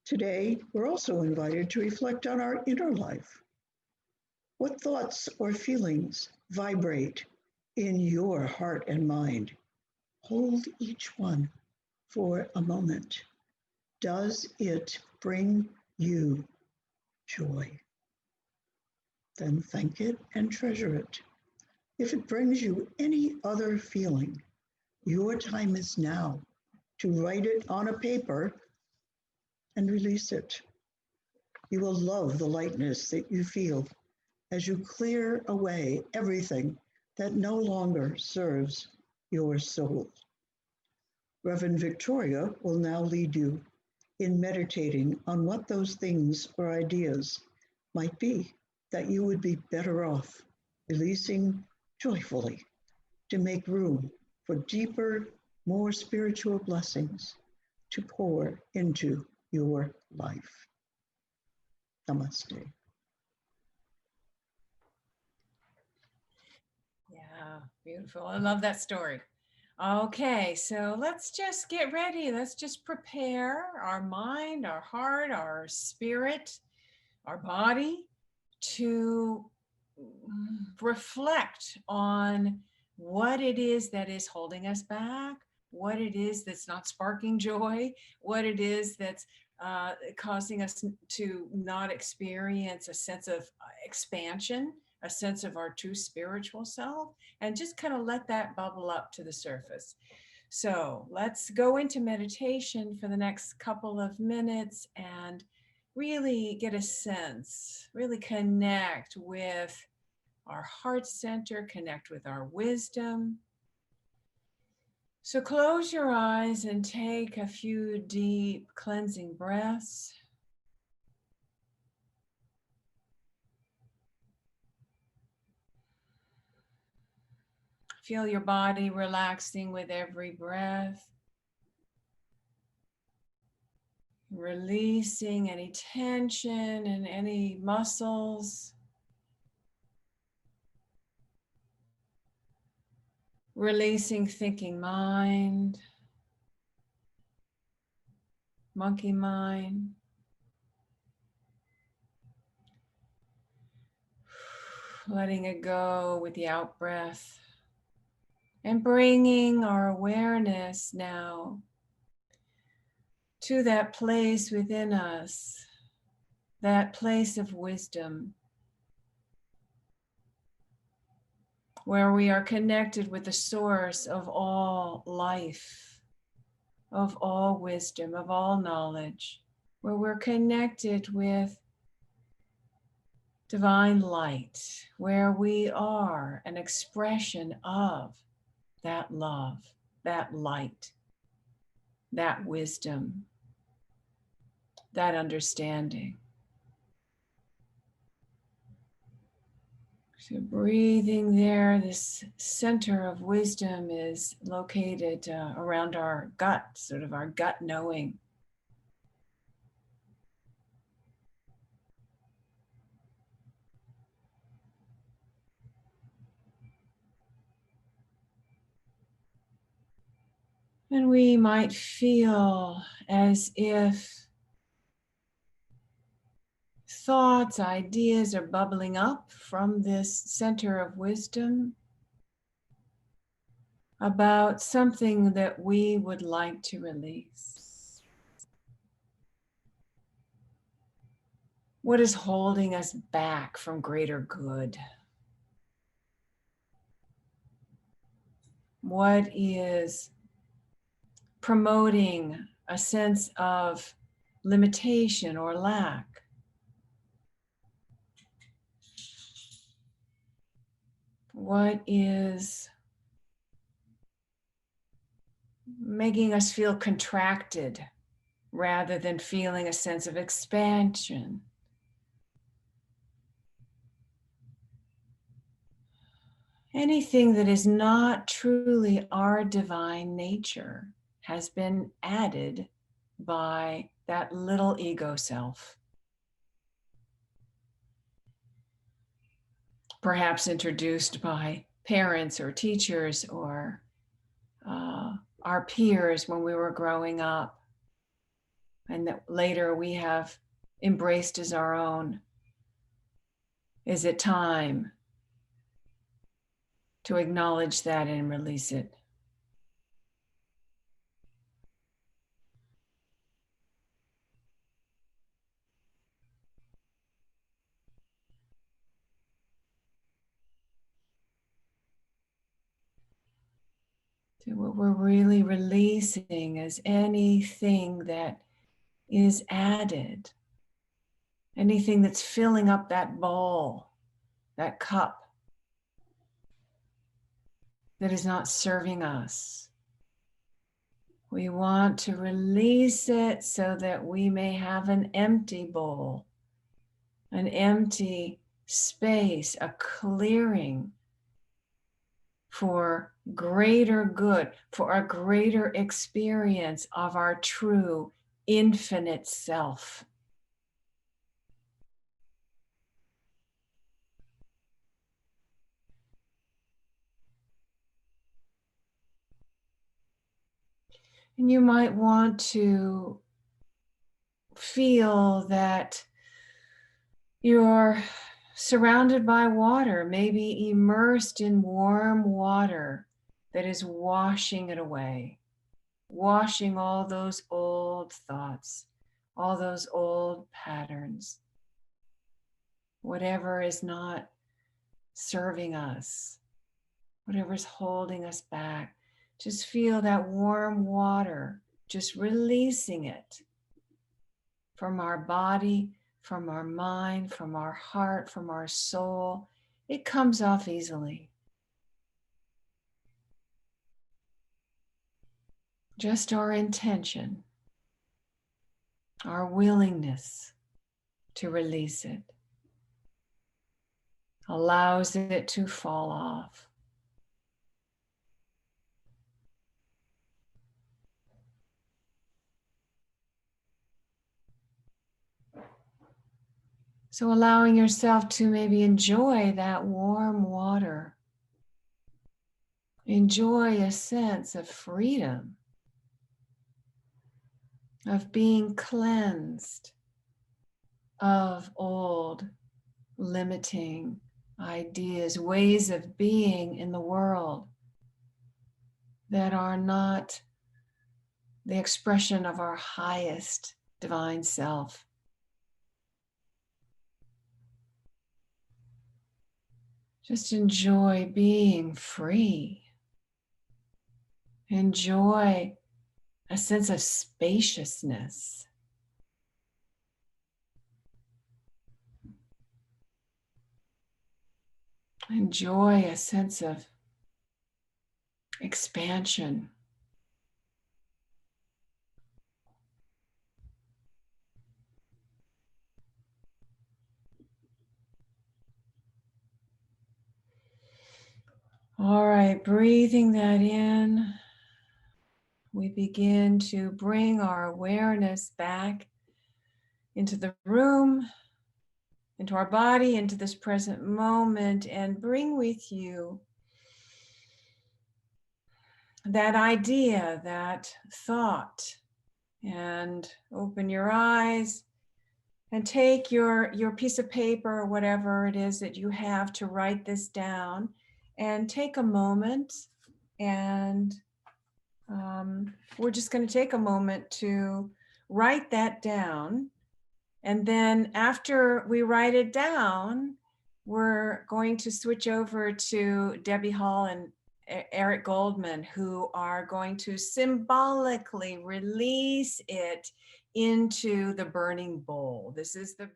Today, we're also invited to reflect on our inner life. What thoughts or feelings vibrate in your heart and mind? Hold each one for a moment. Does it bring you joy? Then thank it and treasure it. If it brings you any other feeling, your time is now to write it on a paper and release it. You will love the lightness that you feel as you clear away everything that no longer serves your soul. Reverend Victoria will now lead you in meditating on what those things or ideas might be that you would be better off releasing joyfully to make room for deeper, more spiritual blessings to pour into your life. Namaste. Yeah, beautiful. I love that story. Okay, so let's just get ready. Let's just prepare our mind, our heart, our spirit, our body to reflect on what it is that is holding us back, what it is that's not sparking joy, what it is that's causing us to not experience a sense of expansion, a sense of our true spiritual self, and just kind of let that bubble up to the surface. So let's go into meditation for the next couple of minutes and really get a sense, really connect with our heart center, connect with our wisdom. So close your eyes and take a few deep cleansing breaths. Feel your body relaxing with every breath. Releasing any tension and any muscles. Releasing thinking mind, monkey mind. Letting it go with the out breath. And bringing our awareness now to that place within us, that place of wisdom, where we are connected with the source of all life, of all wisdom, of all knowledge, where we're connected with divine light, where we are an expression of that love, that light, that wisdom, that understanding. So breathing there, this center of wisdom is located around our gut, sort of our gut knowing. And we might feel as if thoughts, ideas are bubbling up from this center of wisdom about something that we would like to release. What is holding us back from greater good? What is promoting a sense of limitation or lack? What is making us feel contracted rather than feeling a sense of expansion? Anything that is not truly our divine nature has been added by that little ego self. Perhaps introduced by parents or teachers or our peers when we were growing up. and that later we have embraced as our own? Is it time to acknowledge that and release it? So what we're really releasing is anything that is added, anything that's filling up that bowl, that cup, that is not serving us. We want to release it so that we may have an empty bowl, an empty space, a clearing for greater good, for a greater experience of our true infinite self. And you might want to feel that you're surrounded by water, maybe immersed in warm water that is washing it away, washing all those old thoughts, all those old patterns, whatever is not serving us, whatever's holding us back. Just feel that warm water, just releasing it from our body, from our mind, from our heart, from our soul. It comes off easily. Just our intention, our willingness to release it, allows it to fall off. So allowing yourself to maybe enjoy that warm water. Enjoy a sense of freedom, of being cleansed of old limiting ideas, ways of being in the world that are not the expression of our highest divine self. Just enjoy being free. Enjoy a sense of spaciousness. Enjoy a sense of expansion. All right, breathing that in, we begin to bring our awareness back into the room, into our body, into this present moment, and bring with you that idea, that thought, and open your eyes and take your piece of paper or whatever it is that you have to write this down, and take a moment, and we're just going to take a moment to write that down. And then after we write it down, we're going to switch over to Debbie Hall and Eric Goldman, who are going to symbolically release it into the burning bowl. This is their